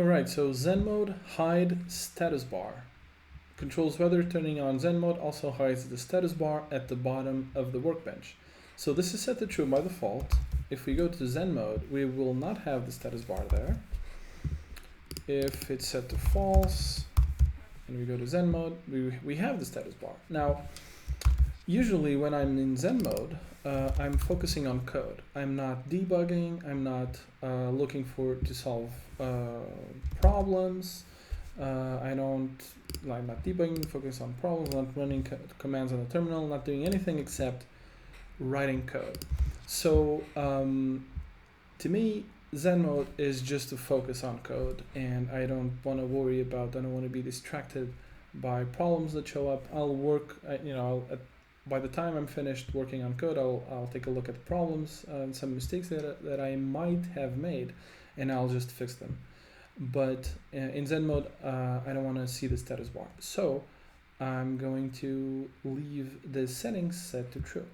Alright, so zenMode.hideStatusBar controls whether turning on zenMode also hides the status bar at the bottom of the workbench. So this is set to true by default. If we go to zenMode, we will not have the status bar there. If it's set to false and we go to zenMode, we have the status bar. Now, usually when I'm in zenMode, I'm focusing on code. I'm not debugging. I'm not looking to solve problems. I'm not debugging, focus on problems, not running commands on the terminal, not doing anything except writing code. So to me, zenMode is just to focus on code, and I don't want to worry about, I don't want to be distracted by problems that show up. I'll work, by the time I'm finished working on code, I'll take a look at the problems and some mistakes that I might have made, and I'll just fix them. But in zenMode, I don't want to see the status bar. So I'm going to leave the settings set to true.